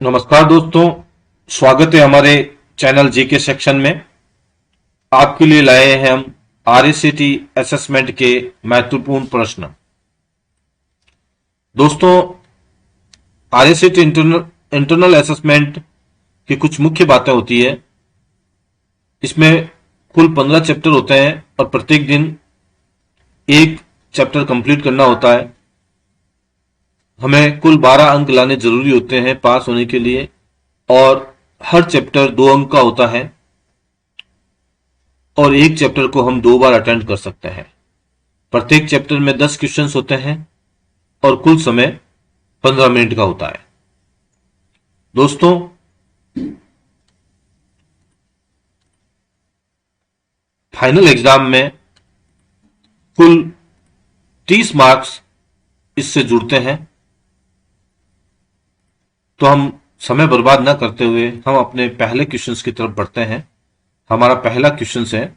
नमस्कार दोस्तों, स्वागत है हमारे चैनल जीके सेक्शन में। आपके लिए लाए हैं हम आरएससीटी असेसमेंट के महत्वपूर्ण प्रश्न। दोस्तों, आरएससीटी इंटरनल असेसमेंट की कुछ मुख्य बातें होती है। इसमें कुल 15 चैप्टर होते हैं और प्रत्येक दिन एक चैप्टर कंप्लीट करना होता है। हमें कुल 12 अंक लाने जरूरी होते हैं पास होने के लिए, और हर चैप्टर 2 अंक का होता है और एक चैप्टर को हम 2 बार अटेंड कर सकते हैं। प्रत्येक चैप्टर में 10 क्वेश्चंस होते हैं और कुल समय 15 मिनट का होता है। दोस्तों, फाइनल एग्जाम में कुल 30 मार्क्स इससे जुड़ते हैं। तो हम समय बर्बाद न करते हुए हम अपने पहले क्वेश्चंस की तरफ बढ़ते हैं। हमारा पहला क्वेश्चन है,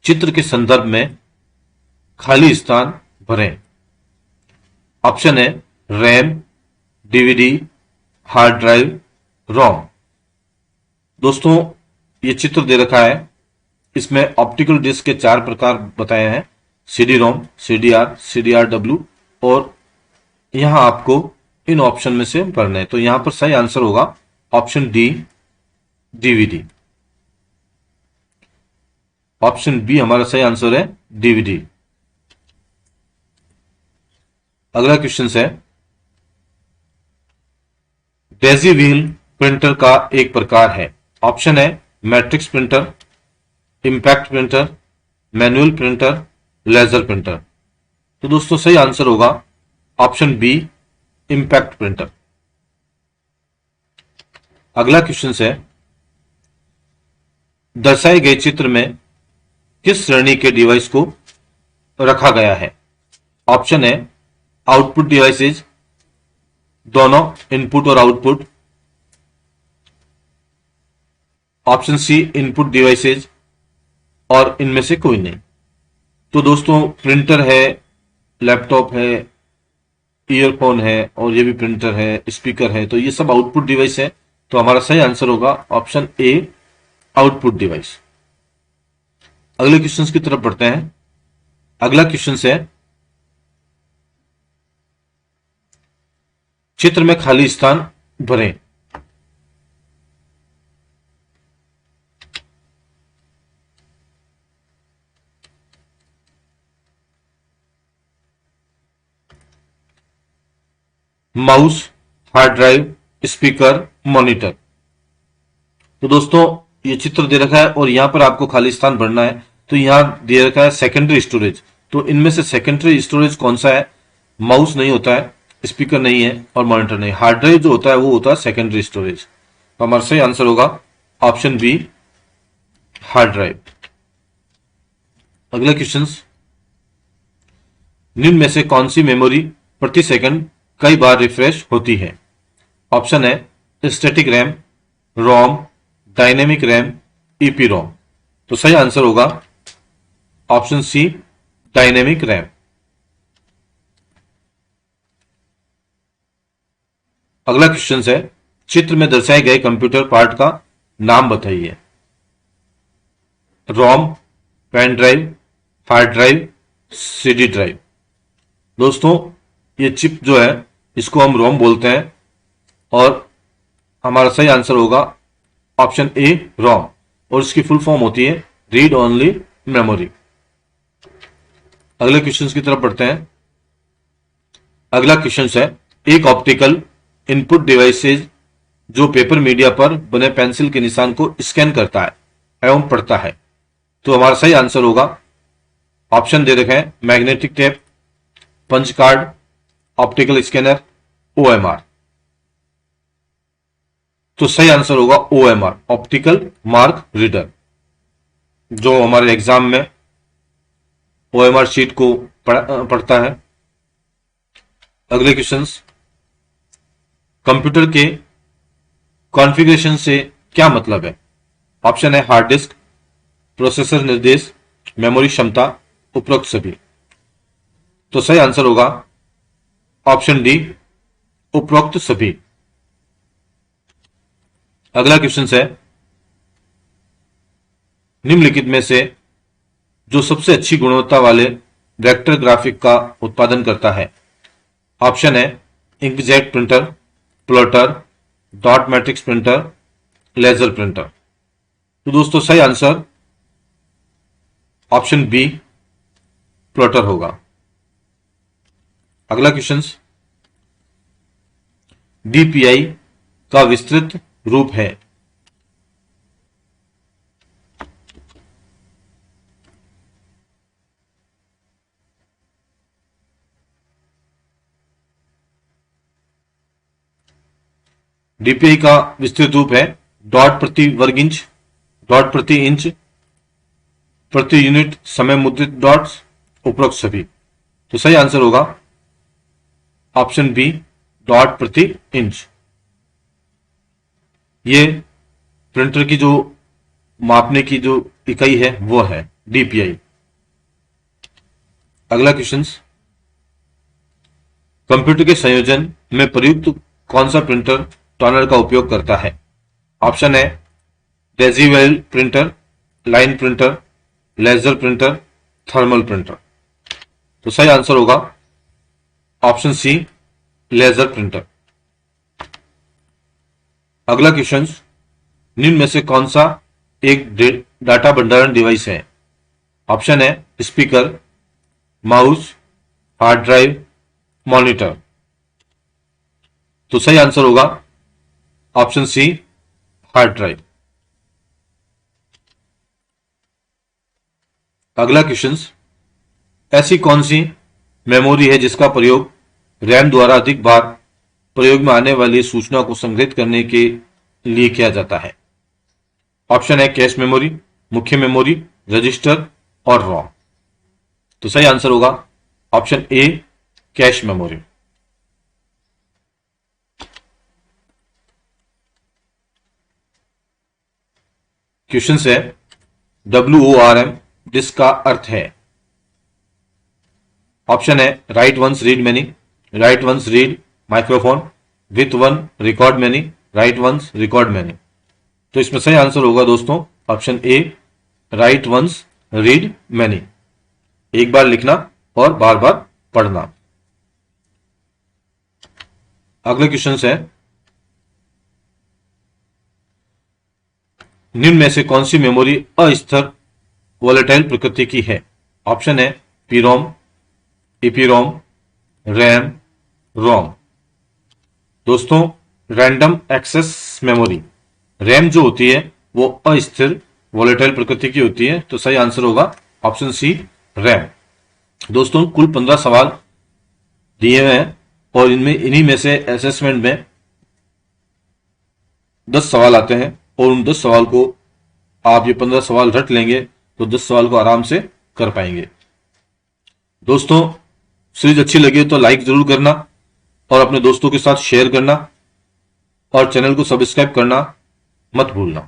चित्र के संदर्भ में खाली स्थान भरें। ऑप्शन है रैम, डीवीडी, हार्ड ड्राइव, रोम। दोस्तों, ये चित्र दे रखा है। इसमें ऑप्टिकल डिस्क के 4 प्रकार बताए हैं, CD ROM, CDR, CDR W, और यहां आपको इन ऑप्शन में से भरना है। तो यहां पर सही आंसर होगा option D, DVD. Option B हमारा सही आंसर है, डीवीडी। अगला क्वेश्चन है, डेजी व्हील प्रिंटर का एक प्रकार है। ऑप्शन है matrix printer, impact printer, manual printer, laser printer. तो दोस्तों, सही आंसर होगा ऑप्शन बी, इंपैक्ट प्रिंटर। अगला क्वेश्चन है, दर्शाए गए चित्र में किस श्रेणी के डिवाइस को रखा गया है। ऑप्शन है आउटपुट डिवाइसेज, दोनों इनपुट और output. Option C input devices, और इनमें से कोई नहीं। तो दोस्तों, प्रिंटर है, लैपटॉप है, ईयरफोन है, और ये भी प्रिंटर है, स्पीकर है, तो ये सब आउटपुट डिवाइस है। तो हमारा सही आंसर होगा ऑप्शन ए, आउटपुट डिवाइस। अगले क्वेश्चन की तरफ बढ़ते हैं। अगला क्वेश्चन है, चित्र में खाली स्थान भरें। Mouse, hard drive, speaker, monitor. तो दोस्तों, ये चित्र दे रखा है और यहां पर आपको खाली स्थान भरना है। तो यहां दे रखा है सेकेंडरी स्टोरेज। तो इनमें से सेकेंडरी स्टोरेज कौन सा है? माउस नहीं होता है, स्पीकर नहीं है, और मॉनिटर नहीं। हार्ड ड्राइव जो होता है वो होता है सेकेंडरी स्टोरेज। तो हमारा सही आंसर होगा ऑप्शन बी, हार्ड ड्राइव। अगला क्वेश्चन, निम्न में से कौन सी मेमोरी प्रति सेकंड कई बार रिफ्रेश होती है? ऑप्शन है स्टैटिक रैम, रोम, डायनेमिक रैम, ईपी रोम। तो सही आंसर होगा ऑप्शन सी, डायनेमिक रैम। अगला क्वेश्चन है, चित्र में दर्शाए गए कंप्यूटर पार्ट का नाम बताइए। ROM, pen drive, hard drive, CD drive. दोस्तों, ये चिप जो है इसको हम रोम बोलते हैं, और हमारा सही आंसर होगा ऑप्शन ए, रोम, और इसकी फुल फॉर्म होती है रीड ओनली मेमोरी। अगले क्वेश्चन की तरफ बढ़ते हैं। अगला क्वेश्चन है, एक ऑप्टिकल इनपुट डिवाइसेज जो पेपर मीडिया पर बने पेंसिल के निशान को स्कैन करता है एवं पढ़ता है। तो हमारा सही आंसर होगा, ऑप्शन दे रखे हैं magnetic tape, punch card, optical scanner, OMR. तो सही आंसर होगा ओएमआर, ऑप्टिकल मार्क रीडर, जो हमारे एग्जाम में ओएमआर शीट को पढ़ता है। अगले क्वेश्चंस, कंप्यूटर के कॉन्फ़िगरेशन से क्या मतलब है? ऑप्शन है हार्ड डिस्क, प्रोसेसर निर्देश, मेमोरी क्षमता, उपरोक्त सभी। तो सही आंसर होगा ऑप्शन डी, उपरोक्त सभी। अगला क्वेश्चन है, निम्नलिखित में से जो सबसे अच्छी गुणवत्ता वाले वेक्टर ग्राफिक का उत्पादन करता है? ऑप्शन है inkjet printer, plotter, dot matrix printer, laser printer. तो दोस्तों सही आंसर ऑप्शन बी प्लॉटर होगा। अगला क्वेश्चन, डीपीआई का विस्तृत रूप है? डीपीआई का विस्तृत रूप है डॉट प्रति वर्ग इंच, डॉट प्रति इंच, प्रति यूनिट समय मुद्रित डॉट्स, उपरोक्त सभी। तो सही आंसर होगा ऑप्शन बी डॉट प्रति इंच। ये प्रिंटर की जो मापने की जो इकाई है वो है डीपीआई। अगला क्वेश्चन, कंप्यूटर के संयोजन में प्रयुक्त कौन सा प्रिंटर टोनर का उपयोग करता है? ऑप्शन है daisy wheel printer, line printer, laser printer, thermal printer. तो सही आंसर होगा ऑप्शन सी लेजर प्रिंटर। अगला क्वेश्चन, निम्न में से कौन सा एक डाटा भंडारण डिवाइस है? ऑप्शन है speaker, mouse, hard drive, monitor. तो सही आंसर होगा ऑप्शन सी हार्ड ड्राइव। अगला क्वेश्चन, ऐसी कौन सी मेमोरी है जिसका प्रयोग रैम द्वारा अधिक बार प्रयोग में आने वाली सूचना को संग्रहित करने के लिए किया जाता है? ऑप्शन है कैश मेमोरी, मुख्य मेमोरी, रजिस्टर और रॉम। तो सही आंसर होगा option A cache memory. Question है WORM डिस्क का अर्थ है? ऑप्शन है write once read many, write once read microphone, with one record many, write once record many. तो इसमें सही आंसर होगा दोस्तों option A write once read many. एक बार लिखना और बार बार पढ़ना। अगला क्वेश्चन है, निम्न में से कौन सी मेमोरी अस्थिर वोलेटाइल प्रकृति की है? ऑप्शन है पीरोम, ईपीरोम, रैम, रोम। दोस्तों रैंडम एक्सेस मेमोरी रैम जो होती है वो अस्थिर वोलेटाइल प्रकृति की होती है। तो सही आंसर होगा ऑप्शन सी रैम। दोस्तों कुल 15 सवाल दिए हुए हैं और इन्हीं में से असेसमेंट में 10 सवाल आते हैं और उन 10 सवाल को आप ये 15 सवाल रट लेंगे तो 10 सवाल को आराम से कर पाएंगे। दोस्तों सीरीज अच्छी लगी तो लाइक जरूर करना और अपने दोस्तों के साथ शेयर करना और चैनल को सब्सक्राइब करना मत भूलना।